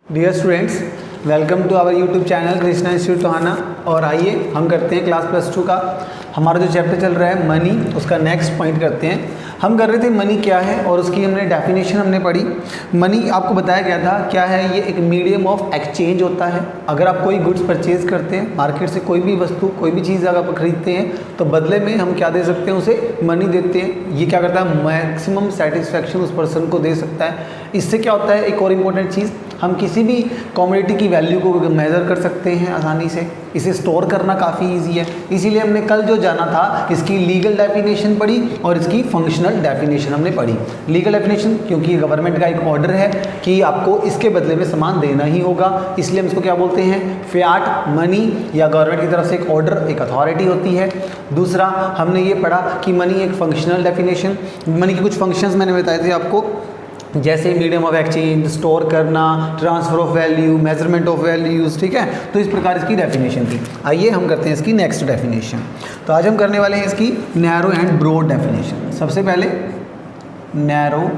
Dear students, welcome to our YouTube channel Krishna institute Tohana. और आइए हम करते हैं क्लास +2 का हमारा जो चैप्टर चल रहा है मनी, उसका नेक्स्ट पॉइंट करते हैं। हम कर रहे थे मनी क्या है और उसकी हमने डेफिनेशन हमने पढ़ी। मनी आपको बताया गया था क्या है, ये एक मीडियम ऑफ एक्सचेंज होता है। अगर आप कोई गुड्स परचेज करते हैं मार्केट से, कोई भी वस्तु कोई भी चीज़ अगर आप खरीदते हैं तो बदले में हम क्या दे सकते हैं, उसे मनी देते हैं। ये क्या करता है, मैक्सिमम सेटिस्फैक्शन उस पर्सन को दे सकता है। इससे क्या होता है, एक और इम्पोर्टेंट चीज़, हम किसी भी कमोडिटी की वैल्यू को मेज़र कर सकते हैं आसानी से। इसे स्टोर करना काफ़ी इजी है। इसीलिए हमने कल जो जाना था इसकी लीगल डेफिनेशन पढ़ी और इसकी फंक्शनल डेफिनेशन हमने पढ़ी। लीगल डेफिनेशन क्योंकि गवर्नमेंट का एक ऑर्डर है कि आपको इसके बदले में सामान देना ही होगा, इसलिए हम इसको क्या बोलते हैं, फियाट मनी, या गवर्नमेंट की तरफ से एक ऑर्डर, एक अथॉरिटी होती है। दूसरा हमने ये पढ़ा कि मनी एक फंक्शनल डेफिनेशन, मनी के कुछ फंक्शंस मैंने बताए थे आपको, जैसे मीडियम ऑफ एक्सचेंज, स्टोर करना, transfer of value, measurement of values, ठीक है। तो इस प्रकार इसकी डेफिनेशन थी। आइए हम करते हैं इसकी नेक्स्ट डेफिनेशन। तो आज हम करने वाले हैं इसकी नैरो एंड ब्रॉड डेफिनेशन। सबसे पहले नैरो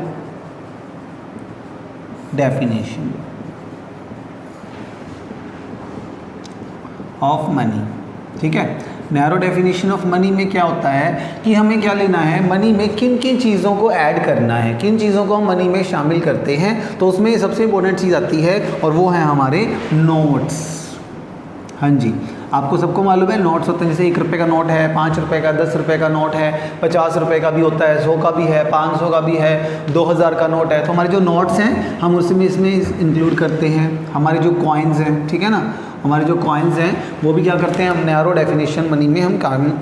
डेफिनेशन ऑफ मनी, ठीक है। नैरो डेफिनेशन ऑफ मनी में क्या होता है कि हमें क्या लेना है, मनी में किन किन चीज़ों को ऐड करना है, किन चीज़ों को हम मनी में शामिल करते हैं। तो उसमें सबसे इंपॉर्टेंट चीज़ आती है और वो है हमारे नोट्स। हाँ जी, आपको सबको मालूम है नोट्स होते हैं, जैसे 1 रुपये का नोट है, 5 रुपये का, 10 रुपये का नोट है, 50 रुपये का भी होता है, 100 का भी है, 500 का भी है, 2000 का नोट है। तो हमारे जो नोट्स हैं हम उसमें इसमें इंक्लूड करते हैं। हमारे जो कॉइन्स हैं, ठीक है ना, हमारे जो कॉइन्स हैं वो भी क्या करते हैं, हम नैरो डेफिनेशन मनी में हम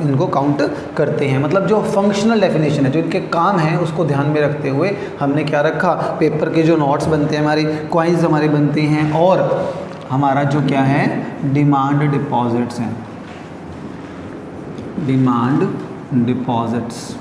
इनको काउंट करते हैं। मतलब जो फंक्शनल डेफिनेशन है, जो इनके काम है, उसको ध्यान में रखते हुए हमने क्या रखा, पेपर के जो नोट्स बनते हैं, हमारे कॉइन्स हमारे बनते हैं, और हमारा जो क्या है डिमांड डिपॉजिट्स हैं, डिमांड डिपॉजिट्स।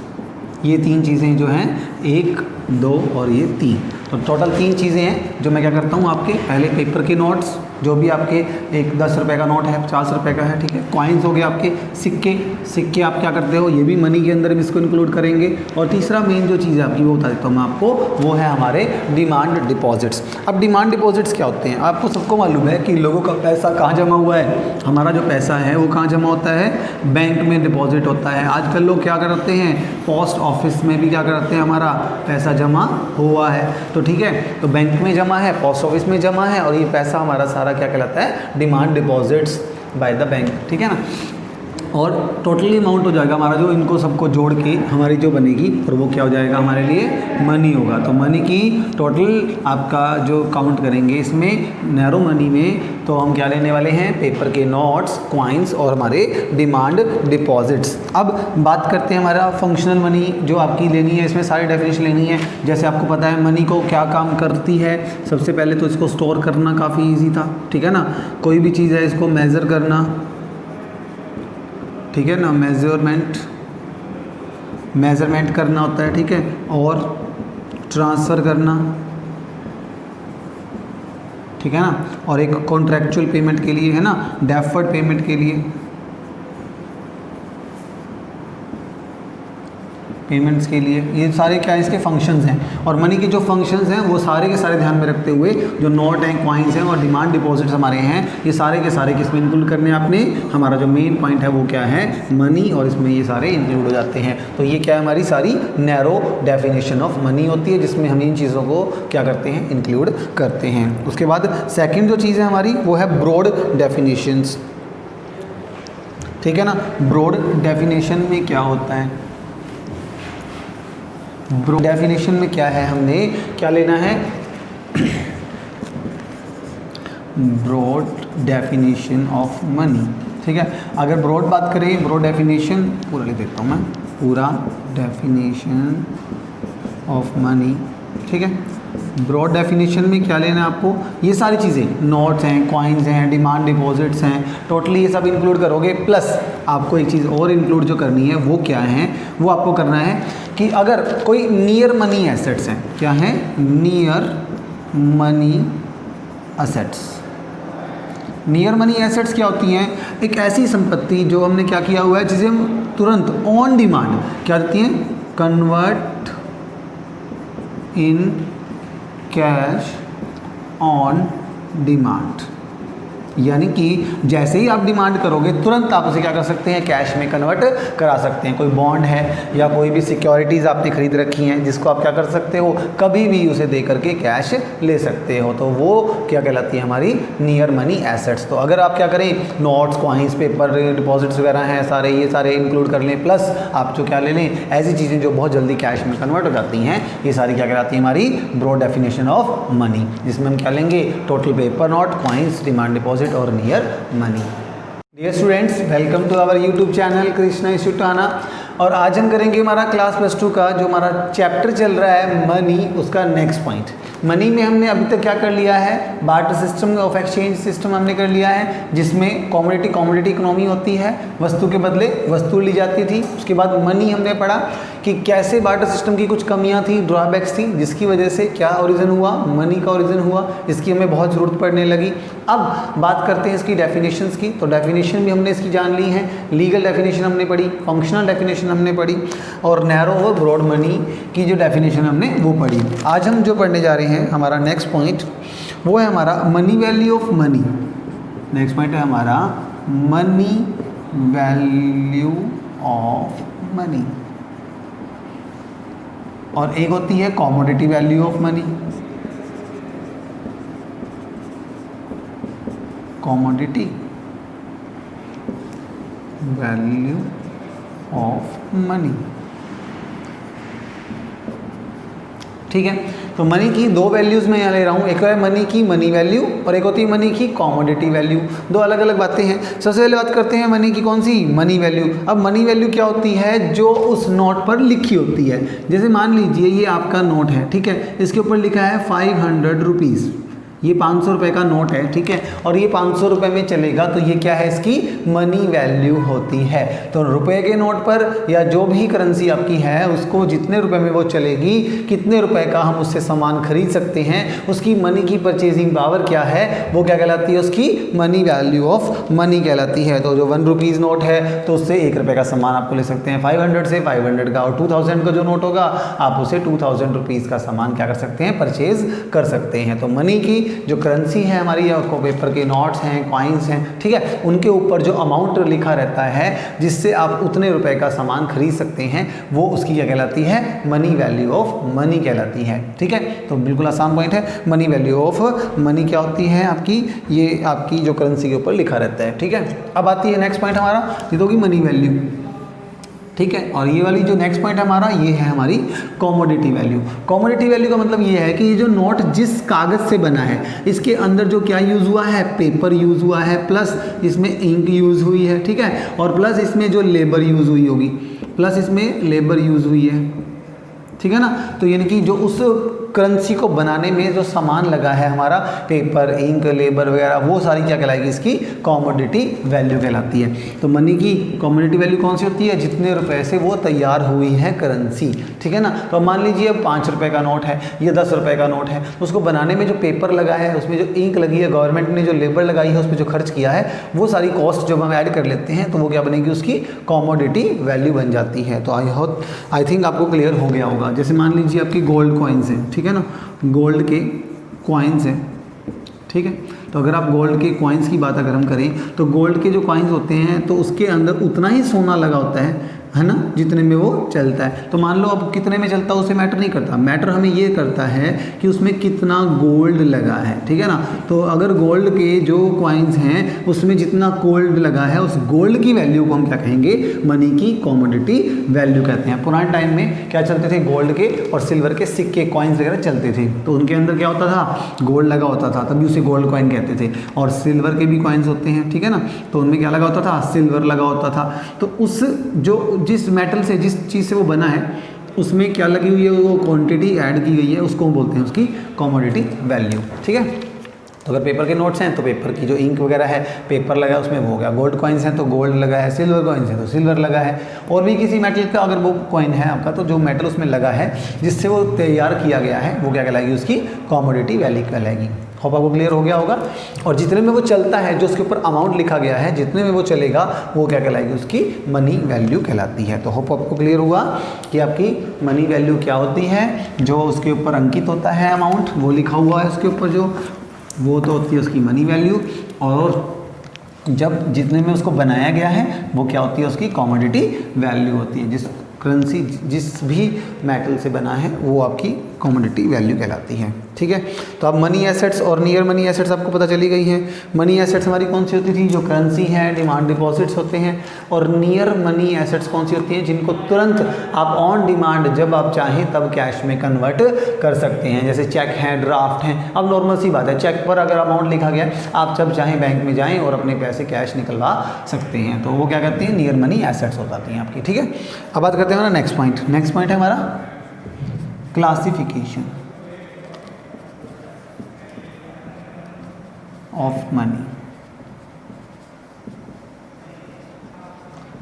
ये 3 चीज़ें जो हैं, 1, 2 और ये 3, तो टोटल 3 चीज़ें हैं जो मैं क्या करता हूँ, आपके पहले पेपर के नोट्स, जो भी आपके एक 10 रुपये का नोट है, 50 रुपये का है, ठीक है। कॉइन्स हो गए आपके, सिक्के आप क्या करते हो, ये भी मनी के अंदर हम इसको इंक्लूड करेंगे। और तीसरा मेन जो चीज़ है आपकी वो बता देता हूँ मैं आपको, वो है हमारे डिमांड डिपॉजिट्स। अब डिमांड डिपॉजिट्स क्या होते हैं, आपको सबको मालूम है कि लोगों का पैसा कहाँ जमा हुआ है। हमारा जो पैसा है वो कहाँ जमा होता है, बैंक में डिपॉजिट होता है। आजकल लोग क्या करते हैं, पोस्ट ऑफिस में भी क्या करते हैं, हमारा पैसा जमा हुआ है, तो ठीक है। तो बैंक में जमा है, पोस्ट ऑफिस में जमा है, और ये पैसा हमारा सारा क्या कहलाता है, demand deposits by the bank, ठीक है ना। और टोटली अमाउंट हो जाएगा हमारा, जो इनको सबको जोड़ के हमारी जो बनेगी, और वो क्या हो जाएगा हमारे लिए, मनी होगा। तो मनी की टोटल आपका जो काउंट करेंगे इसमें नैरो मनी में, तो हम क्या लेने वाले हैं, पेपर के नोट्स, कॉइन्स और हमारे डिमांड डिपॉजिट्स। अब बात करते हैं हमारा फंक्शनल मनी जो आपकी लेनी है, इसमें सारी डेफिनेशन लेनी है। जैसे आपको पता है मनी को क्या काम करती है, सबसे पहले तो इसको स्टोर करना काफ़ी ईजी था, ठीक है ना। कोई भी चीज़ है इसको मेज़र करना, ठीक है ना, मेजरमेंट करना होता है, ठीक है, और ट्रांसफ़र करना, ठीक है ना, और एक कॉन्ट्रैक्चुअल पेमेंट के लिए है ना, डेफर्ड पेमेंट के लिए, पेमेंट्स के लिए, ये सारे क्या इसके फंक्शंस हैं। और मनी के जो फंक्शंस हैं वो सारे के सारे ध्यान में रखते हुए, जो नोट हैं, कॉइन्स हैं और डिमांड डिपॉजिट्स हमारे हैं, ये सारे के सारे किसमें इंक्लूड करने हैं आपने, हमारा जो मेन पॉइंट है वो क्या है, मनी, और इसमें ये सारे इंक्लूड हो जाते हैं। तो ये क्या है, हमारी सारी नैरो डेफिनेशन ऑफ मनी होती है, जिसमें हम इन चीज़ों को क्या करते हैं, इंक्लूड करते हैं। उसके बाद सेकेंड जो चीज़ है हमारी वो है ब्रॉड डेफिनेशंस, ठीक है ना। ब्रॉड डेफिनेशन में क्या होता है, ब्रॉड डेफिनेशन में क्या है, हमने क्या लेना है, ब्रॉड डेफिनेशन ऑफ मनी, ठीक है। अगर ब्रॉड बात करें, ब्रॉड डेफिनेशन पूरा लिख देता हूँ मैं, पूरा डेफिनेशन ऑफ मनी, ठीक है। ब्रॉड डेफिनेशन में क्या लेना है आपको, ये सारी चीज़ें, नोट्स हैं, कॉइन्स हैं, डिमांड डिपॉजिट्स हैं, टोटली ये सब इंक्लूड करोगे। प्लस आपको एक चीज़ और इंक्लूड जो करनी है वो क्या है, वो आपको करना है कि अगर कोई नियर मनी एसेट्स हैं, क्या हैं, near money assets. Near money assets क्या होती हैं, एक ऐसी संपत्ति जो हमने क्या किया हुआ है, जिसे हम तुरंत ऑन डिमांड क्या देती हैं, convert in cash on demand, यानी कि जैसे ही आप डिमांड करोगे तुरंत आप उसे क्या कर सकते हैं, कैश में कन्वर्ट करा सकते हैं। कोई बॉन्ड है या कोई भी सिक्योरिटीज़ आपने खरीद रखी हैं जिसको आप क्या कर सकते हो, कभी भी उसे दे करके कैश ले सकते हो, तो वो क्या कहलाती है हमारी नियर मनी एसेट्स। तो अगर आप क्या करें, नोट्स, कॉइन्स, पेपर, डिपॉजिट्स वगैरह हैं सारे, ये सारे इंक्लूड कर लें, प्लस आप जो क्या ले लें, ऐसी चीज़ें जो बहुत जल्दी कैश में कन्वर्ट हो जाती हैं, ये सारी क्या कहलाती है हमारी ब्रॉड डेफिनेशन ऑफ मनी, जिसमें हम क्या लेंगे, total paper note, coins, demand deposit और near money. Dear students, welcome to our YouTube channel Krishna institute आना। और आज हम करेंगे हमारा क्लास +2 का जो हमारा चैप्टर चल रहा है मनी, उसका नेक्स्ट पॉइंट। मनी में हमने अभी तक क्या कर लिया है, barter system of exchange system हमने कर लिया है, जिसमें कॉमोडिटी इकोनॉमी होती है, वस्तु के बदले वस्तु ली जाती थी। उसके बाद मनी हमने पढ़ा कि कैसे बार्टर सिस्टम की कुछ कमियां थी, ड्रॉबैक्स थी, जिसकी वजह से क्या ओरिजिन हुआ, मनी का ओरिजिन हुआ, इसकी हमें बहुत ज़रूरत पड़ने लगी। अब बात करते हैं इसकी डेफिनेशंस की। तो डेफिनेशन भी हमने इसकी जान ली है, लीगल डेफिनेशन हमने पढ़ी, फंक्शनल डेफिनेशन हमने पढ़ी, और नैरो और ब्रॉड मनी की जो डेफिनेशन हमने वो पढ़ी। आज हम जो पढ़ने जा रहे हैं, हमारा नेक्स्ट पॉइंट वो है हमारा money value of money. Next point है हमारा मनी वैल्यू ऑफ मनी, और एक होती है commodity value of money, commodity value of money. ठीक है, तो मनी की दो वैल्यूज़ मैं यहाँ ले रहा हूँ, एक है मनी की मनी वैल्यू और एक होती है मनी की कॉमोडिटी वैल्यू। दो अलग अलग बातें हैं। सबसे पहले बात करते हैं मनी की, कौन सी, मनी वैल्यू। अब मनी वैल्यू क्या होती है, जो उस नोट पर लिखी होती है। जैसे मान लीजिए ये आपका नोट है, ठीक है, इसके ऊपर लिखा है 500 रुपीज़, ये 500 रुपये का नोट है, ठीक है, और ये 500 रुपये में चलेगा, तो ये क्या है, इसकी मनी वैल्यू होती है। तो रुपए के नोट पर या जो भी करेंसी आपकी है उसको जितने रुपए में वो चलेगी, कितने रुपए का हम उससे सामान खरीद सकते हैं, उसकी मनी की परचेजिंग पावर क्या है, वो क्या कहलाती है, उसकी मनी वैल्यू ऑफ मनी कहलाती है। तो जो 1 रुपीज़ नोट है तो उससे 1 रुपये का सामान आपको ले सकते हैं, 500 से 500 का, और 2000 का जो नोट होगा आप उसे 2000 रुपीज़ का सामान क्या कर सकते हैं, परचेज कर सकते हैं। तो मनी की जो करेंसी है हमारी, या उसको पेपर के नोट्स हैं, कॉइन्स हैं, ठीक है, उनके ऊपर जो अमाउंट लिखा रहता है जिससे आप उतने रुपए का सामान खरीद सकते हैं, वो उसकी क्या कहलाती है, मनी वैल्यू ऑफ मनी कहलाती है। ठीक है, तो बिल्कुल आसान पॉइंट है। मनी वैल्यू ऑफ मनी क्या होती है आपकी, ये आपकी जो करेंसी के ऊपर लिखा रहता है। ठीक है, अब आती है नेक्स्ट पॉइंट हमारा, ये तो होगी मनी वैल्यू, ठीक है, और ये वाली जो नेक्स्ट पॉइंट है हमारा, ये है हमारी कॉमोडिटी वैल्यू। कॉमोडिटी वैल्यू का मतलब ये है कि ये जो नोट जिस कागज़ से बना है, इसके अंदर जो क्या यूज़ हुआ है, पेपर यूज़ हुआ है, प्लस इसमें इंक यूज़ हुई है, ठीक है, और प्लस इसमें जो लेबर यूज़ हुई होगी, प्लस इसमें लेबर यूज़ हुई है, ठीक है ना। तो यानी कि जो उस करेंसी को बनाने में जो सामान लगा है हमारा, पेपर, इंक, लेबर वगैरह, वो सारी क्या कहलाएगी, इसकी कॉमोडिटी वैल्यू कहलाती है। तो मनी की कॉमोडिटी वैल्यू कौन सी होती है, जितने रुपए से वो तैयार हुई है करेंसी, ठीक है ना। तो मान लीजिए अब 5 रुपये का नोट है, ये 10 रुपये का नोट है, तो उसको बनाने में जो पेपर लगा है, उसमें जो इंक लगी है, गवर्नमेंट ने जो लेबर लगाई है, उस पर जो खर्च किया है, वो सारी कॉस्ट जब हम ऐड कर लेते हैं तो वो क्या बनेगी, उसकी कॉमोडिटी वैल्यू बन जाती है। तो आई थिंक आपको क्लियर हो गया होगा। जैसे मान लीजिए आपकी गोल्ड कॉइन्स हैं, ठीक है ना, गोल्ड के कॉइन्स हैं, ठीक है, तो अगर आप गोल्ड के कॉइन्स की बात अगर हम करें, तो गोल्ड के जो कॉइन्स होते हैं तो उसके अंदर उतना ही सोना लगा होता है ना, जितने में वो चलता है। तो मान लो अब कितने में चलता है उसे मैटर नहीं करता, मैटर हमें ये करता है कि उसमें कितना गोल्ड लगा है, ठीक है ना। तो अगर गोल्ड के जो कॉइन्स हैं उसमें जितना गोल्ड लगा है, उस गोल्ड की वैल्यू को हम क्या कहेंगे, मनी की कॉमोडिटी वैल्यू कहते हैं। पुराने टाइम में क्या चलते थे, गोल्ड के और सिल्वर के सिक्के, कॉइन्स वगैरह चलते थे, तो उनके अंदर क्या होता था, गोल्ड लगा होता था, तभी उसे गोल्ड कॉइन कहते थे। और सिल्वर के भी कॉइन्स होते हैं, ठीक है ना, तो उनमें क्या लगा होता था, सिल्वर लगा होता था। तो उस जो जिस मेटल से, जिस चीज़ से वो बना है, उसमें क्या लगी हुई है, वो क्वांटिटी ऐड की गई है, उसको बोलते हैं उसकी कॉमोडिटी वैल्यू। ठीक है, तो अगर पेपर के नोट्स हैं तो पेपर की जो इंक वगैरह है, पेपर लगा है उसमें वो हो गया, गोल्ड कॉइन्स हैं तो गोल्ड लगा है, सिल्वर कॉइन्स हैं तो सिल्वर लगा है, और भी किसी मेटल का अगर वो कॉइन है आपका, तो जो मेटल उसमें लगा है जिससे वो तैयार किया गया है, वो क्या कहलाएगी, उसकी कॉमोडिटी वैल्यू कहलाएगी। होप आपको क्लियर हो गया होगा। और जितने में वो चलता है, जो उसके ऊपर अमाउंट लिखा गया है, जितने में वो चलेगा, वो क्या कहलाएगी, उसकी मनी वैल्यू कहलाती है। तो होप आपको क्लियर हुआ कि आपकी मनी वैल्यू क्या होती है, जो उसके ऊपर अंकित होता है अमाउंट, वो लिखा हुआ है उसके ऊपर जो वो तो होती है उसकी मनी वैल्यू, और जब जितने में उसको बनाया गया है वो क्या होती है उसकी कमोडिटी वैल्यू होती है। जिस करेंसी जिस भी मेटल से बना है वो आपकी कमोडिटी वैल्यू कहलाती है। ठीक है, तो अब मनी एसेट्स और नियर मनी एसेट्स आपको पता चली गई हैं। मनी एसेट्स हमारी कौन सी होती थी, जो करेंसी है, डिमांड डिपॉजिट्स होते हैं। और नियर मनी एसेट्स कौन सी होती हैं, जिनको तुरंत आप ऑन डिमांड जब आप चाहें तब कैश में कन्वर्ट कर सकते हैं। जैसे चेक है, ड्राफ्ट हैं। अब नॉर्मल सी बात है, चेक पर अगर अमाउंट लिखा गया आप जब चाहें बैंक में जाएँ और अपने पैसे कैश निकलवा सकते हैं, तो वो क्या कहते हैं, नियर मनी एसेट्स हो जाती हैं आपकी। ठीक है, अब बात करते हैं हमारा नेक्स्ट पॉइंट। नेक्स्ट पॉइंट है हमारा क्लासिफिकेशन ऑफ मनी।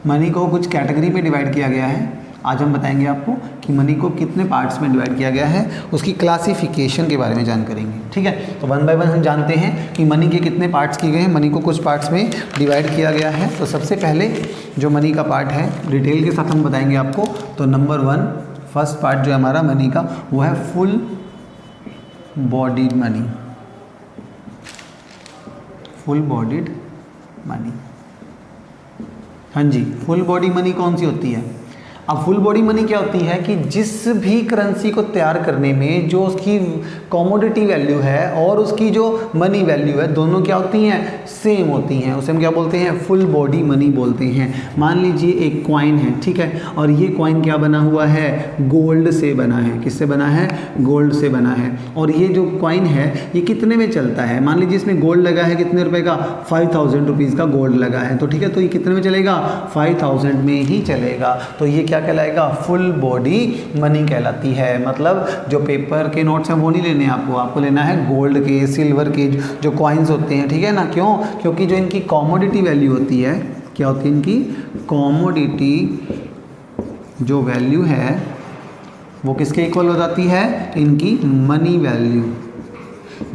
मनी को कुछ कैटेगरी में डिवाइड किया गया है। आज हम बताएंगे आपको कि मनी को कितने पार्ट्स में डिवाइड किया गया है, उसकी क्लासिफिकेशन के बारे में जान करेंगे। ठीक है, तो वन बाय वन हम जानते हैं कि मनी के कितने पार्ट्स किए गए हैं। मनी को कुछ पार्ट्स में डिवाइड किया गया है। तो सबसे पहले जो मनी का पार्ट है डिटेल के साथ हम बताएंगे आपको। तो नंबर 1 फर्स्ट पार्ट जो है हमारा मनी का वो है full bodied money. Full bodied money, हाँ जी, फुल बॉडी मनी कौन सी होती है। अब फुल बॉडी मनी क्या होती है कि जिस भी करेंसी को तैयार करने में जो उसकी कमोडिटी वैल्यू है और उसकी जो मनी वैल्यू है दोनों क्या होती हैं, सेम होती हैं। उसे हम क्या बोलते हैं, फुल बॉडी मनी बोलते हैं। मान लीजिए एक कॉइन है, ठीक है, और ये कॉइन क्या बना हुआ है, गोल्ड से बना है। किससे बना है, गोल्ड से बना है। और ये जो कॉइन है ये कितने में चलता है, मान लीजिए इसमें गोल्ड लगा है कितने रुपए का, 5000 रुपीज़ का गोल्ड लगा है। तो ठीक है, तो ये कितने में चलेगा, 5000 में ही चलेगा। तो ये क्या कहलाएगा, फुल बॉडी मनी कहलाती है। मतलब जो पेपर के नोट्स हैं वो नहीं लेने आपको, आपको लेना है गोल्ड के, सिल्वर के जो कॉइन्स होते हैं। ठीक है ना, क्यों, क्योंकि जो इनकी कमोडिटी वैल्यू होती है, क्या होती है इनकी कमोडिटी जो वैल्यू है वो किसके इक्वल हो जाती है, इनकी मनी वैल्यू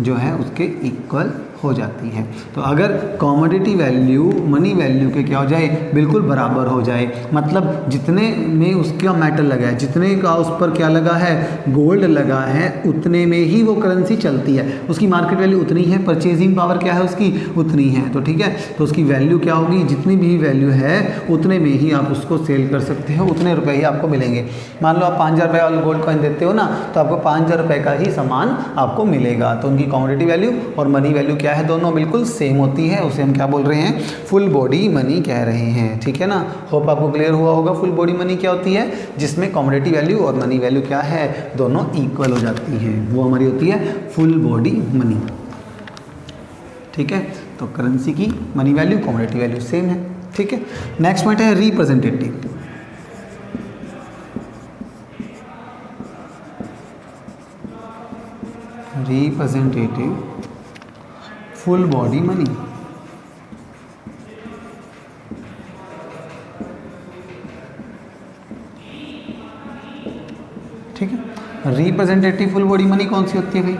जो है उसके इक्वल हो जाती है। तो अगर कमोडिटी वैल्यू मनी वैल्यू के क्या हो जाए, बिल्कुल बराबर हो जाए, मतलब जितने में उसका मेटल लगा है, जितने का उस पर क्या लगा है, गोल्ड लगा है, उतने में ही वो करेंसी चलती है। उसकी मार्केट वैल्यू उतनी है, परचेजिंग पावर क्या है उसकी, उतनी है। तो ठीक है, तो उसकी वैल्यू क्या होगी, जितनी भी वैल्यू है उतने में ही आप उसको सेल कर सकते हो, उतने रुपए ही आपको मिलेंगे। मान लो आप 5000 रुपये वाला गोल्ड कॉइन देते हो ना, तो आपको 5000 रुपये का ही सामान आपको मिलेगा। तो उनकी कमोडिटी वैल्यू और मनी वैल्यू क्या है, दोनों बिल्कुल सेम होती है। उसे हम क्या बोल रहे हैं, फुल बॉडी मनी कह रहे हैं। ठीक है ना, होप आपको क्लियर हुआ होगा फुल बॉडी मनी क्या होती है, जिसमें कमोडिटी वैल्यू और मनी वैल्यू क्या है, दोनों इक्वल हो जाती हैं, वो हमारी होती है फुल बॉडी मनी। ठीक है, तो करेंसी की money value commodity value same है। ठीक है, नेक्स्ट पॉइंट है representative. Representative full body money. ठीक है, रिप्रेजेंटेटिव फुल बॉडी मनी कौन सी होती है भाई,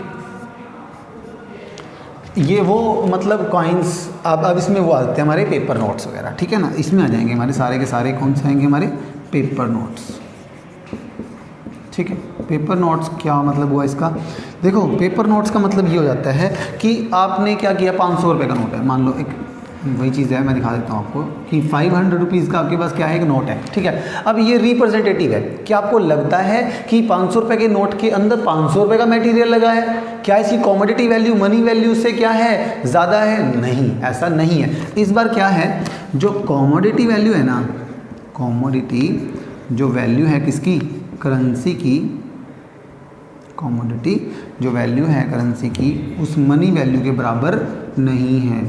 ये वो मतलब कॉइन्स। अब इसमें वो आते हैं हमारे पेपर नोट्स वगैरह। ठीक है ना, इसमें आ जाएंगे हमारे सारे के सारे कौन से आएंगे, हमारे पेपर नोट्स। ठीक है, पेपर नोट्स क्या मतलब हुआ इसका, देखो पेपर नोट्स का मतलब ये हो जाता है कि आपने क्या किया, 500 रुपये का नोट है, मान लो, एक वही चीज़ है, मैं दिखा देता हूँ आपको कि 500 रुपीज़ का आपके पास क्या है, एक नोट है। ठीक है, अब ये रिप्रेजेंटेटिव है। क्या आपको लगता है कि 500 रुपये के नोट के अंदर 500 रुपये का मटेरियल लगा है, क्या इसकी कमोडिटी वैल्यू मनी वैल्यू से क्या है, ज़्यादा है, नहीं, ऐसा नहीं है। इस बार क्या है, जो कमोडिटी वैल्यू है ना, कमोडिटी जो वैल्यू है किसकी, करेंसी की, कमोडिटी जो वैल्यू है करेंसी की उस मनी वैल्यू के बराबर नहीं है।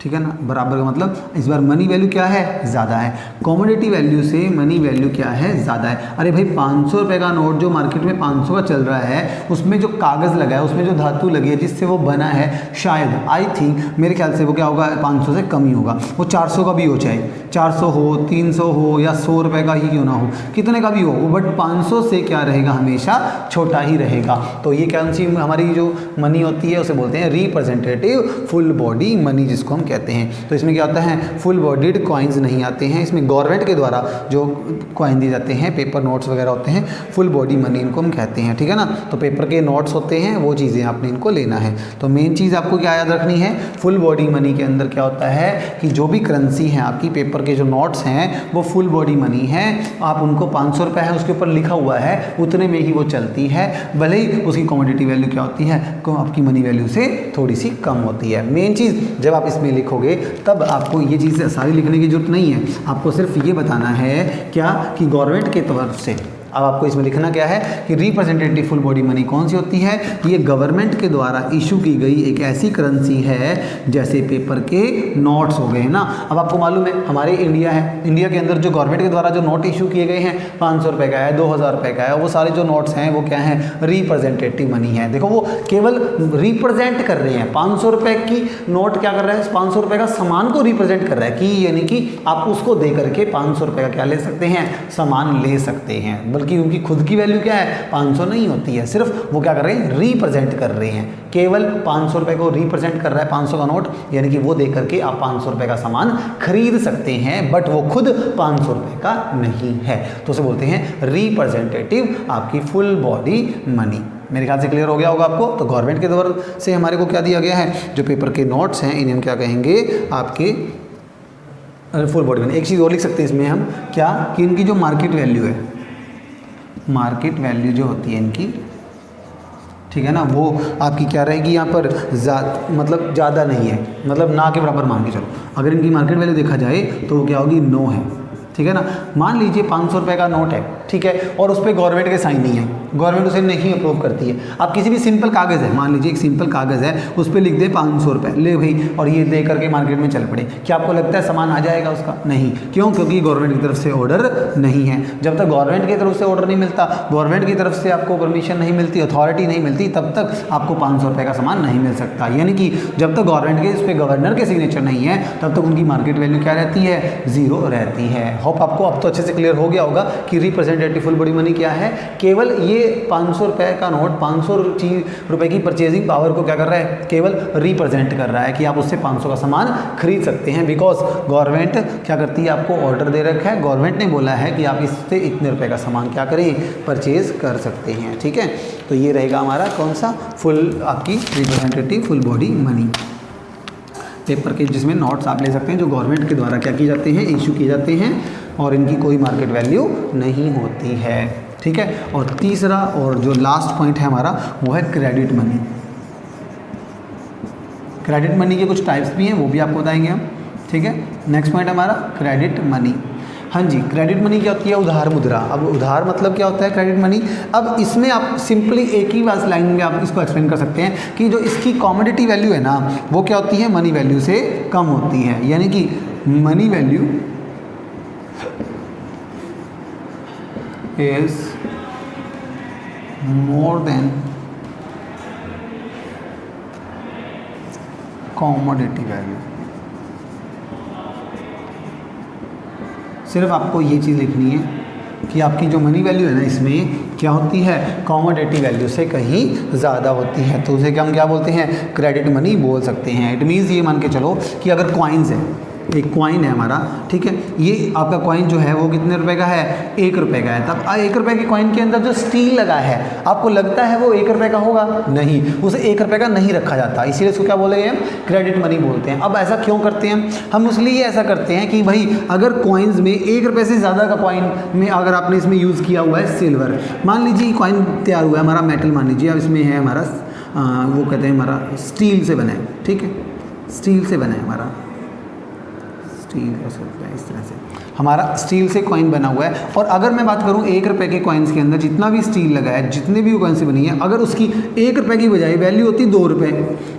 ठीक है ना, बराबर का मतलब इस बार मनी वैल्यू क्या है, ज़्यादा है। कमोडिटी वैल्यू से मनी वैल्यू क्या है, ज़्यादा है। अरे भाई 500 रुपये का नोट जो मार्केट में 500 का चल रहा है, उसमें जो कागज़ लगा है, उसमें जो धातु लगी है जिससे वो बना है, शायद आई थिंक मेरे ख्याल से वो क्या होगा, 500 से कम ही होगा। वो 400 का भी हो, चाहे 400 हो, 300 हो या 100 रुपये का ही क्यों ना हो, कितने का भी हो, बट 500 से क्या रहेगा, हमेशा छोटा ही रहेगा। तो ये कौन सी हमारी जो मनी होती है उसे बोलते हैं रिप्रेजेंटेटिव फुल बॉडी मनी, जिसको हम कहते हैं। तो इसमें क्या होता है, फुल बॉडीड कॉइन्स नहीं आते हैं। इसमें गवर्नमेंट के द्वारा जो कॉइन दिए जाते हैं, पेपर नोट्स वगैरह होते हैं, फुल बॉडी मनी इनको हम कहते हैं, ठीक है ना। तो पेपर के नोट्स होते हैं, वो चीज़ें आपने इनको लेना है। तो मेन चीज़ आपको क्या याद रखनी है, फुल बॉडी मनी के अंदर क्या होता है कि जो भी करेंसी है आपकी, पेपर के जो नोट्स हैं वो फुल बॉडी मनी है। आप उनको 500 रुपये है उसके ऊपर लिखा हुआ है, उतने में ही वो चलती है, भले ही उसकी कमोडिटी वैल्यू क्या होती है, आपकी मनी वैल्यू से थोड़ी सी कम होती है। मेन चीज़ जब आप इसमें लिखोगे तब आपको ये चीज़ें सारी लिखने की जरूरत नहीं है, आपको सिर्फ ये बताना है क्या कि गवर्नमेंट के तरफ से अब आपको इसमें लिखना क्या है कि रिप्रेजेंटेटिव फुल बॉडी मनी कौन सी होती है, ये गवर्नमेंट के द्वारा इशू की गई एक ऐसी करेंसी है जैसे पेपर के नोट्स हो गए हैं ना। अब आपको मालूम है हमारे इंडिया है, इंडिया के अंदर जो गवर्नमेंट के द्वारा जो नोट इशू किए गए हैं 500 रुपये का है, 2000 रुपये का है, वो सारे जो नोट्स हैं वो क्या हैं, रिप्रेजेंटेटिव मनी है। देखो वो केवल रिप्रेजेंट कर रहे हैं, 500 रुपये की नोट क्या कर रहा है, 500 रुपये का सामान को रिप्रेजेंट कर रहा है कि यानी कि आप उसको दे करके 500 रुपये का क्या ले सकते हैं, सामान ले सकते हैं। बल्कि उनकी खुद की वैल्यू क्या है, 500 नहीं होती है, सिर्फ वो क्या कर रहे हैं, रिप्रेजेंट कर रहे हैं। केवल 500 रुपये को रिप्रेजेंट कर रहा है 500 का नोट, यानी कि वो दे करके आप 500 रुपये का सामान खरीद सकते हैं, बट वो खुद 500 रुपये का नहीं है। तो उसे बोलते हैं रिप्रेजेंटेटिव आपकी फुल बॉडी मनी। मेरे ख्याल से क्लियर हो गया होगा आपको। तो गवर्नमेंट के द्वारा से हमारे को क्या दिया गया है, जो पेपर के नोट्स हैं इन्हें हम क्या कहेंगे, आपके फुल बॉडी मनी। एक चीज़ और लिख सकते हैं इसमें हम क्या, कि इनकी जो मार्केट वैल्यू है, मार्केट वैल्यू जो होती है इनकी, ठीक है ना, वो आपकी क्या रहेगी यहाँ पर, मतलब ज़्यादा नहीं है, मतलब ना के बराबर मान के चलो। अगर इनकी मार्केट वैल्यू देखा जाए तो वो क्या होगी, 9 है, ठीक है ना। मान लीजिए 500 रुपये का नोट है, ठीक है, और उस पर गवर्नमेंट के साइन नहीं है, गवर्नमेंट उसे नहीं अप्रूव करती है। आप किसी भी सिंपल कागज़ है, मान लीजिए एक सिंपल कागज़ है, उस पर लिख दे 500 रुपये, ले भाई, और ये दे करके मार्केट में चल पड़े, क्या आपको लगता है सामान आ जाएगा उसका? नहीं। क्यों? क्योंकि गवर्नमेंट की तरफ से ऑर्डर नहीं है। जब तक गवर्नमेंट की तरफ से ऑर्डर नहीं मिलता, गवर्नमेंट की तरफ से आपको परमिशन नहीं मिलती, अथॉरिटी नहीं मिलती, तब तक आपको 500 रुपये का सामान नहीं मिल सकता। यानी कि जब तक गवर्नमेंट के इस पर गवर्नर के सिग्नेचर नहीं है, तब तक उनकी मार्केट वैल्यू क्या रहती है, 0 रहती है। होप आपको अब तो अच्छे से क्लियर हो गया होगा कि रिप्रेजेंटेटिव फुल बॉडी मनी क्या है। केवल ये 500 रुपये का नोट 500 रुपये की परचेजिंग पावर को क्या कर रहा है, केवल रिप्रेजेंट कर रहा है कि आप उससे 500 का सामान खरीद सकते हैं। बिकॉज गवर्नमेंट क्या करती है, आपको ऑर्डर दे रखा है, गवर्नमेंट ने बोला है कि आप इससे इतने रुपये का सामान क्या करें, परचेज कर सकते हैं, ठीक है। तो ये रहेगा हमारा कौन सा, फुल आपकी representative full body money paper के, जिसमें नोट्स आप ले सकते हैं जो गवर्नमेंट के द्वारा क्या किए जाते हैं, इशू किए जाते हैं, और इनकी कोई मार्केट वैल्यू नहीं होती है, ठीक है। और तीसरा और जो लास्ट पॉइंट है हमारा वो है क्रेडिट मनी। क्रेडिट मनी के कुछ टाइप्स भी हैं, वो भी आपको बताएंगे हम, ठीक है। नेक्स्ट पॉइंट हमारा क्रेडिट मनी। हाँ जी, क्रेडिट मनी क्या होती है, उधार मुद्रा। अब उधार मतलब क्या होता है, क्रेडिट मनी। अब इसमें आप सिंपली एक ही बस लाइन में आप इसको एक्सप्लेन कर सकते हैं कि जो इसकी कमोडिटी वैल्यू है ना, वो क्या होती है, मनी वैल्यू से कम होती है। यानी कि money value is more than commodity value। सिर्फ आपको ये चीज़ लिखनी है कि आपकी जो मनी वैल्यू है ना, इसमें क्या होती है, कमोडिटी वैल्यू से कहीं ज़्यादा होती है। तो उसे हम क्या बोलते हैं, क्रेडिट मनी बोल सकते हैं। इट मीन्स ये मान के चलो कि अगर कॉइन्स है, एक कॉइन है हमारा, ठीक है, ये आपका कॉइन जो है वो कितने रुपए का है, 1 रुपये का है। तब 1 रुपये के कॉइन के अंदर जो स्टील लगा है, आपको लगता है वो 1 रुपये का होगा? नहीं, उसे 1 रुपये का नहीं रखा जाता, इसीलिए उसको क्या बोले हम, क्रेडिट मनी बोलते हैं। अब ऐसा क्यों करते हैं हम, इसलिए ऐसा करते हैं कि भाई अगर कॉइन्स में 1 रुपये से ज़्यादा का कॉइन में अगर आपने इसमें यूज़ किया हुआ है सिल्वर, मान लीजिए कॉइन तैयार हुआ है हमारा मेटल, मान लीजिए अब इसमें है हमारा वो कहते हैं हमारा स्टील से बना है, ठीक है, स्टील से बना है हमारा, स्टील ऐसा होता है इस तरह से हमारा स्टील से कॉइन बना हुआ है। और अगर मैं बात करूं 1 रुपये के कॉइन्स के अंदर जितना भी स्टील लगा है, जितने भी कॉइन से बनी है, अगर उसकी 1 रुपये की बजाय वैल्यू होती 2 रुपये,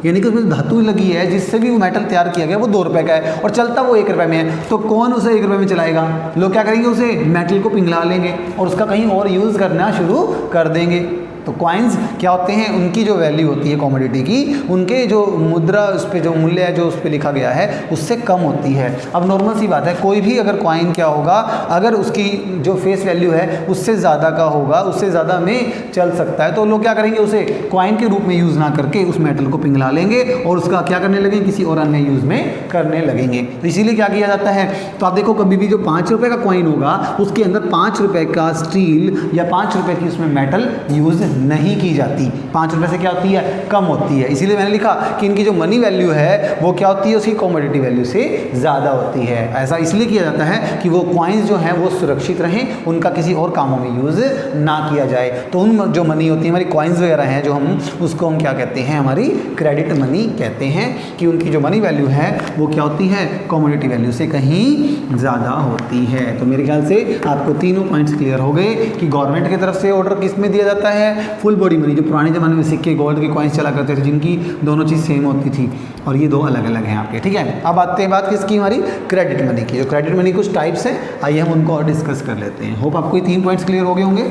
यानी कि उसमें धातु लगी है जिससे भी वो मेटल तैयार किया गया वो 2 रुपये का है और चलता वो 1 रुपये में है, तो कौन उसे 1 रुपये में चलाएगा? लोग क्या करेंगे, उसे मेटल को पिघला लेंगे और उसका कहीं और यूज़ करना शुरू कर देंगे। तो कॉइन्स क्या होते हैं, उनकी जो वैल्यू होती है कमोडिटी की, उनके जो मुद्रा उस पर जो मूल्य है जो उस पर लिखा गया है उससे कम होती है। अब नॉर्मल सी बात है, कोई भी अगर कॉइन क्या होगा, अगर उसकी जो फेस वैल्यू है उससे ज़्यादा का होगा, उससे ज़्यादा में चल सकता है, तो लोग क्या करेंगे, उसे कॉइन के रूप में यूज़ ना करके उस मेटल को पिघला लेंगे और उसका क्या करने लगेंगे, किसी और अन्य यूज़ में करने लगेंगे। तो इसीलिए क्या किया जाता है, तो आप देखो कभी भी जो 5 रुपये का कॉइन होगा उसके अंदर 5 रुपये का स्टील या 5 रुपये की उसमें मेटल यूज़ नहीं की जाती। 5 रुपये से क्या होती है, कम होती है। इसीलिए मैंने लिखा कि इनकी जो मनी वैल्यू है वो क्या होती है, उसकी कमोडिटी वैल्यू से ज़्यादा होती है। ऐसा इसलिए किया जाता है कि वो कॉइन्स जो हैं वो सुरक्षित रहें, उनका किसी और कामों में यूज़ ना किया जाए। तो उन जो मनी होती है हमारी कॉइन्स वगैरह हैं जो हम उसको हम क्या कहते हैं, हमारी क्रेडिट मनी कहते हैं, कि उनकी जो मनी वैल्यू है वो क्या होती है, कमोडिटी वैल्यू से कहीं ज़्यादा होती है। तो मेरे ख्याल से आपको तीनों पॉइंट्स क्लियर हो गए कि गवर्नमेंट की तरफ से ऑर्डर किस में दिया जाता है, फुल बॉडी मनी, जो पुराने ज़माने में सिक्के गोल्ड के कॉइन्स चला करते थे जिनकी दोनों चीज़ सेम होती थी, और ये दो अलग अलग हैं आपके। ठीक है, अब आते हैं बात किसकी, हमारी क्रेडिट मनी की। जो क्रेडिट मनी कुछ टाइप्स हैं, आइए हम उनको और डिस्कस कर लेते हैं। होप आपको ये 3 पॉइंट्स क्लियर हो गए होंगे।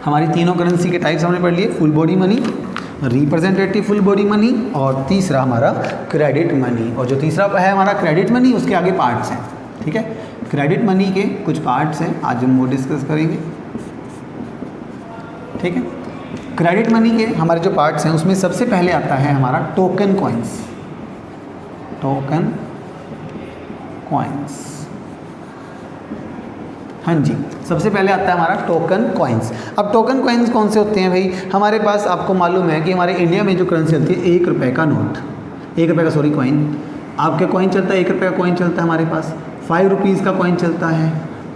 हमारी तीनों करेंसी के टाइप्स हमने पढ़ लिए, full body money, representative full body money और तीसरा हमारा क्रेडिट मनी। और जो तीसरा है हमारा क्रेडिट मनी, उसके आगे पार्ट्स हैं। ठीक है, क्रेडिट मनी के कुछ पार्ट्स हैं, आज हम वो डिस्कस करेंगे। ठीक है, क्रेडिट मनी के हमारे जो पार्ट्स हैं उसमें सबसे पहले आता है हमारा टोकन कॉइन्स। टोकन कॉइन्स, हाँ जी, सबसे पहले आता है हमारा टोकन कॉइन्स। अब टोकन कॉइन्स कौन से होते हैं भाई, हमारे पास आपको मालूम है कि हमारे इंडिया में जो करेंसी चलती है 1 रुपये का नोट, 1 रुपये का सॉरी कॉइन, आपके कॉइन चलता है 1 रुपये का कॉइन चलता है हमारे पास, 5 रुपीज़ का कॉइन चलता है,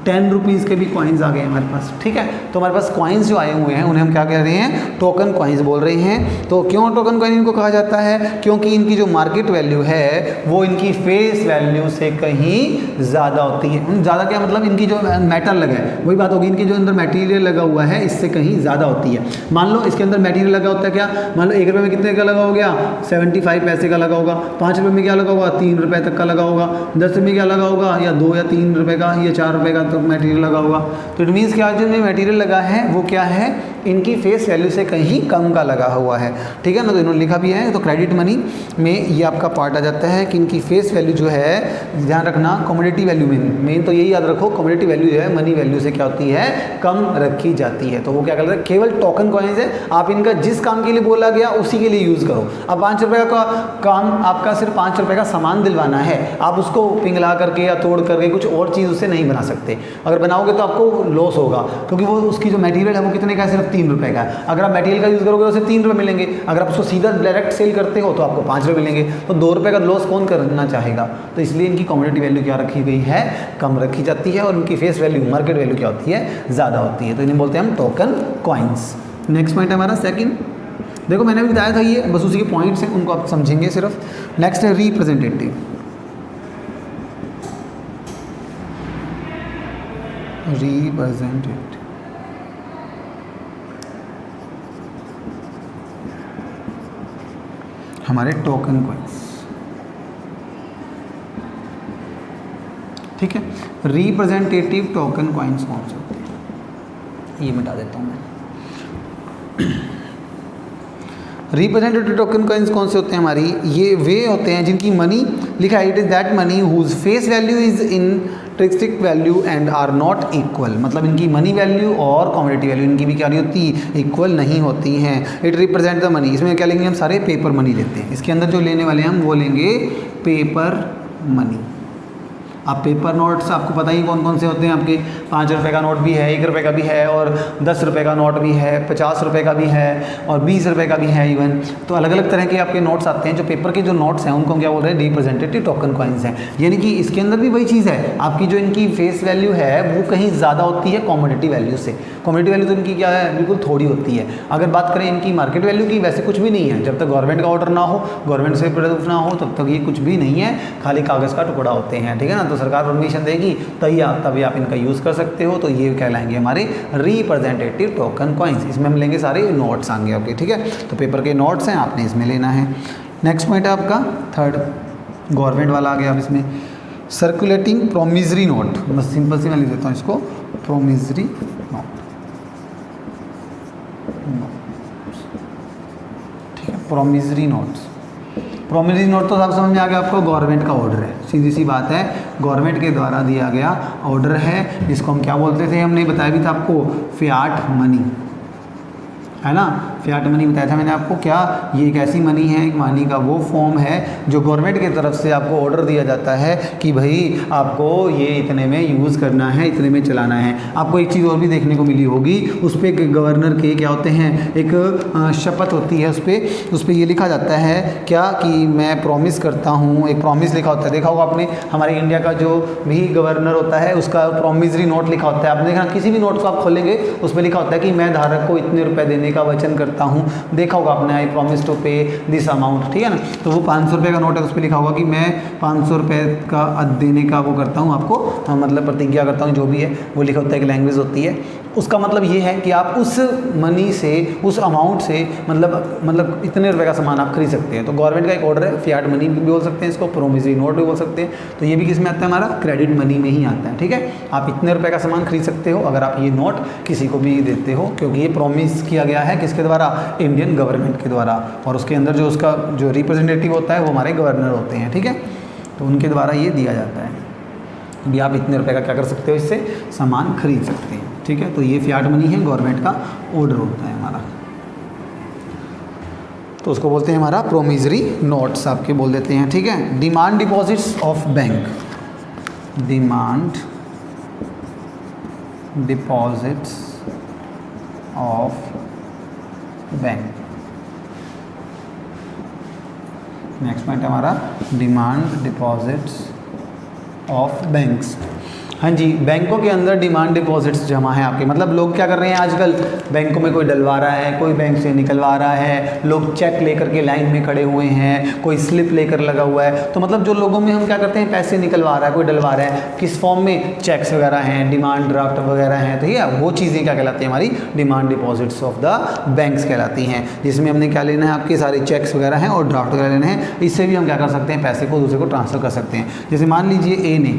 10 रुपीज़ के भी कॉइन्स आ गए हमारे पास। ठीक है, तो हमारे पास कॉइन्स जो आए हुए हैं उन्हें हम क्या कह रहे हैं, टोकन कॉइन्स बोल रहे हैं। तो क्यों टोकन कॉइन इनको कहा जाता है, क्योंकि इनकी जो मार्केट वैल्यू है वो इनकी फेस वैल्यू से कहीं ज़्यादा होती है। ज़्यादा क्या मतलब, इनकी जो मेटल लगा है वही बात होगी, इनके जो अंदर मटेरियल लगा हुआ है इससे कहीं ज़्यादा होती है। मान लो इसके अंदर मटेरियल लगा होता है क्या, मान लो 1 रुपये में कितने का लगा हो गया, 75 पैसे का लगा होगा, 5 रुपये में क्या लगा होगा, 3 रुपये तक का लगा होगा, 10 रुपये में क्या लगा होगा, या 2 या 3 रुपये का या 4 रुपये का तो मटेरियल लगा होगा। तो इट मीन्स क्या जो मटेरियल लगा है वो क्या है, इनकी फेस वैल्यू से कहीं कम का लगा हुआ है। ठीक है ना, तो इन्होंने लिखा भी है। तो क्रेडिट मनी में ये आपका पार्ट आ जाता है कि इनकी फेस वैल्यू जो है, ध्यान रखना कमोडिटी वैल्यू में मेन तो यही याद रखो, कमोडिटी वैल्यू जो है मनी वैल्यू से क्या होती है, कम रखी जाती है। तो वो क्या करते हैं, केवल टोकन कॉइन्स है, आप इनका जिस काम के लिए बोला गया उसी के लिए यूज़ करो। अब 5 रुपये का काम आपका सिर्फ 5 रुपये का सामान दिलवाना है, आप उसको पिघला करके या तोड़ करके कुछ और चीज़ उससे नहीं बना सकते। अगर बनाओगे तो आपको लॉस होगा, क्योंकि वो उसकी जो मटेरियल है वो कितने का है, सिर्फ 3 रुपये का है। अगर आप मटेरियल का यूज़ करोगे तो उसे 3 रुपये मिलेंगे, अगर आप उसको सीधा डायरेक्ट सेल करते हो तो आपको 5 रुपये मिलेंगे। तो 2 रुपये का लॉस कौन करना चाहेगा। तो इसलिए इनकी कमोडिटी वैल्यू क्या रखी गई है, कम रखी जाती है, और उनकी फेस वैल्यू मार्केट वैल्यू क्या होती है, ज़्यादा होती है। तो इन्हें बोलते हैं हम टोकन कॉइन्स। नेक्स्ट पॉइंट है हमारा सेकंड, देखो मैंने भी बताया था ये, बस उसी के पॉइंट्स हैं, उनको आप समझेंगे सिर्फ। नेक्स्ट है रिप्रेजेंटेटिव। रिप्रेजेंटेटिव हमारे टोकन कॉइन्स। ठीक है, रिप्रेजेंटेटिव टोकन कॉइन्स कौन से होते हैं, ये मिटा देता हूँ मैं। रिप्रेजेंटेटिव टोकन कॉइन्स कौन से होते हैं हमारी, ये वे होते हैं जिनकी मनी लिखा है, it is that money whose face value is intrinsic value and are not equal. मतलब इनकी मनी वैल्यू और कमोडिटी वैल्यू इनकी भी क्या नहीं होती, इक्वल नहीं होती हैं। इट रिप्रेजेंट द मनी, इसमें क्या लेंगे हम, सारे पेपर मनी लेते हैं। इसके अंदर जो लेने वाले हैं हम वो लेंगे पेपर मनी। आप पेपर नोट्स आपको पता ही कौन कौन से होते हैं, आपके 5 रुपये का नोट भी है, 1 रुपये का भी है, और 10 रुपये का नोट भी है, 50 रुपये का भी है, और 20 रुपये का भी है इवन। तो अलग अलग तरह के आपके नोट्स आते हैं। जो पेपर के जो नोट्स हैं उनको हम क्या बोल रहे हैं, रिप्रेजेंटेटिव टोकन कॉइन्स हैं। यानी कि इसके अंदर भी वही चीज़ है, आपकी जो इनकी फेस वैल्यू है वो कहीं ज़्यादा होती है कमोडिटी वैल्यू से। कमोडिटी वैल्यू तो इनकी क्या है, बिल्कुल थोड़ी होती है। अगर बात करें इनकी मार्केट वैल्यू की, वैसे कुछ भी नहीं है। जब तक गवर्नमेंट का ऑर्डर ना हो, गवर्नमेंट से प्रूफ ना हो, तब तक ये कुछ भी नहीं है, खाली कागज़ का टुकड़ा होते हैं। ठीक है ना, तो सरकार परमिशन देगी तभी आप इनका यूज़ कर सकते हो। तो ये कहलाएंगे हमारे रिप्रेजेंटेटिव टोकन कॉइन्स। इसमें हम लेंगे सारे नोट्स आएंगे आपके। ठीक है, तो पेपर के नोट्स हैं, आपने इसमें लेना है। नेक्स्ट पॉइंट है आपका थर्ड, गवर्नमेंट वाला आ गया। अब इसमें सर्कुलेटिंग प्रोमिसरी नोट, बस सिंपल से मैं लिख देता हूँ इसको, प्रोमिसरी नोट। ठीक है, प्रोमिसरी नोट्स। प्रोमिसरी नोट तो सब समझ में आ गया आपको, गवर्नमेंट का ऑर्डर है, सीधी सी बात है, गवर्नमेंट के द्वारा दिया गया ऑर्डर है, जिसको हम क्या बोलते थे, हमने बताया भी था आपको, फियाट मनी, है ना। फियाट मनी बताया था मैंने आपको, क्या ये एक ऐसी मनी है, एक मनी का वो फॉर्म है जो गवर्नमेंट की तरफ से आपको ऑर्डर दिया जाता है कि भाई आपको ये इतने में यूज़ करना है, इतने में चलाना है। आपको एक चीज़ और भी देखने को मिली होगी, उस पर गवर्नर के क्या होते हैं, एक शपथ होती है, उस पर ये लिखा जाता है क्या कि मैं प्रॉमिस करता हूँ, एक प्रॉमिस लिखा होता है, देखा होगा आपने, हमारे इंडिया का जो भी गवर्नर होता है उसका प्रॉमिसरी नोट लिखा होता है, आपने देखा किसी भी नोट को आप खोलेंगे उसमें लिखा होता है कि मैं धारक को इतने रुपए देने का वचन करता हूँ, देखा होगा आपने, आई प्रॉमिस टू पे दिस अमाउंट, ठीक है ना। तो वो 500 रुपये का नोट है, उस पर लिखा होगा कि मैं 500 रुपये का देने का वो करता हूँ आपको, मतलब प्रतिज्ञा करता हूँ, जो भी है वो लिखा होता है, एक लैंग्वेज होती है। उसका मतलब ये है कि आप उस मनी से, उस अमाउंट से मतलब इतने रुपए का सामान आप खरीद सकते हैं। तो गवर्नमेंट का एक ऑर्डर है, फियाट मनी भी बोल सकते हैं इसको, प्रोमिसरी नोट भी बोल सकते हैं। तो ये भी किस में आता है, हमारा क्रेडिट मनी में ही आता है, ठीक है। आप इतने रुपए का सामान खरीद सकते हो अगर आप ये नोट किसी को भी देते हो, क्योंकि ये प्रॉमिस किया गया है किसके द्वारा, इंडियन गवर्नमेंट के द्वारा, और उसके अंदर जो उसका जो रिप्रेजेंटेटिव होता है वो हमारे गवर्नर होते हैं, ठीक है। तो उनके द्वारा ये दिया जाता है भी आप इतने रुपए का क्या कर सकते हो, इससे सामान खरीद सकते हैं, ठीक है। तो ये फियाट मनी है, गवर्नमेंट का ऑर्डर होता है हमारा, तो उसको बोलते हैं हमारा प्रोमिसरी नोट्स, आपके बोल देते हैं, ठीक है। Demand deposits of bank, demand deposits of bank. Next point हमारा डिमांड डिपॉजिट्स ऑफ बैंक्स। हाँ जी, बैंकों के अंदर डिमांड डिपॉजिट्स जमा है आपके, मतलब लोग क्या कर रहे हैं आजकल, बैंकों में कोई डलवा रहा है, कोई बैंक से निकलवा रहा है, लोग चेक लेकर के लाइन में खड़े हुए हैं, कोई स्लिप लेकर लगा हुआ है। तो मतलब जो लोगों में हम क्या करते हैं, पैसे निकलवा रहा है, कोई डलवा रहा है, किस फॉर्म में, चेक्स वगैरह हैं, डिमांड ड्राफ्ट वगैरह हैं, तो ये वो चीज़ें क्या कहलाती हैं, हमारी demand deposits of the banks कहलाती हैं, जिसमें हमने क्या लेना है, आपके सारे चेक्स वगैरह हैं और ड्राफ्ट वगैरह लेने हैं। इससे भी हम क्या कर सकते हैं, पैसे को दूसरे को ट्रांसफ़र कर सकते हैं। जैसे मान लीजिए ए ने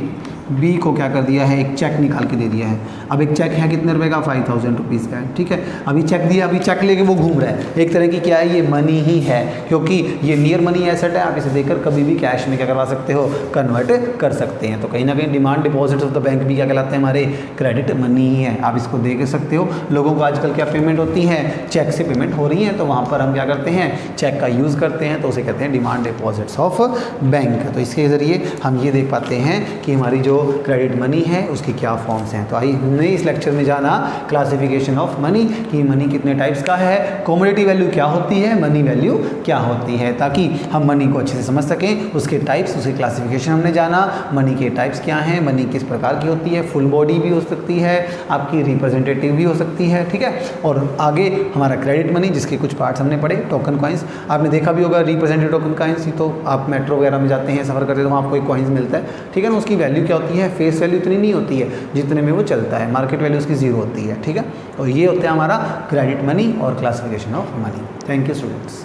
बी को क्या कर दिया है, एक चेक निकाल के दे दिया है। अब एक चेक है कितने रुपए का, 5000 रुपीज़ का है, ठीक है। अभी चेक दिया, अभी चेक लेके वो घूम रहा है, एक तरह की क्या है, ये मनी ही है, क्योंकि ये नियर मनी एसेट है, आप इसे देकर कभी भी कैश में क्या करवा सकते हो, कन्वर्ट कर सकते हैं। तो कहीं ना कहीं demand deposit of the bank भी क्या कहलाते हैं, हमारे क्रेडिट मनी ही है, आप इसको दे सकते हो। लोगों को आजकल क्या पेमेंट होती है, चेक से पेमेंट हो रही है, तो वहाँ पर हम क्या करते हैं, चेक का यूज़ करते हैं, तो उसे कहते हैं डिमांड डिपॉजिट्स ऑफ बैंक। तो इसके ज़रिए हम ये देख पाते हैं कि हमारी जो क्रेडिट मनी है उसके क्या फॉर्म्स हैं। तो आइए हमने इस लेक्चर में जाना क्लासिफिकेशन ऑफ मनी, कि मनी कितने टाइप्स का है, कमोडिटी वैल्यू क्या होती है, मनी वैल्यू क्या होती है, ताकि हम मनी को अच्छे से समझ सकें। उसके टाइप्स, उसके क्लासिफिकेशन हमने जाना, मनी के टाइप्स क्या हैं, मनी किस प्रकार की होती है, फुल बॉडी भी हो सकती है, आपकी रिप्रेजेंटेटिव भी हो सकती है, ठीक है। और आगे हमारा क्रेडिट मनी, जिसके कुछ पार्ट्स हमने पढ़े, टोकन कॉइन्स आपने देखा भी होगा, रिप्रेजेंटेटिव टोकन कॉइन्स, तो आप मेट्रो वगैरह में जाते हैं, सफ़र करते हैं, तो वहाँ आपको एक कॉइन्स मिलता है, ठीक है ना। उसकी वैल्यू क्या होती है, फेस वैल्यू इतनी नहीं होती है जितने में वो चलता है, मार्केट वैल्यू उसकी 0 होती है, ठीक है। और ये होता है हमारा क्रेडिट मनी और classification of money. Thank you students.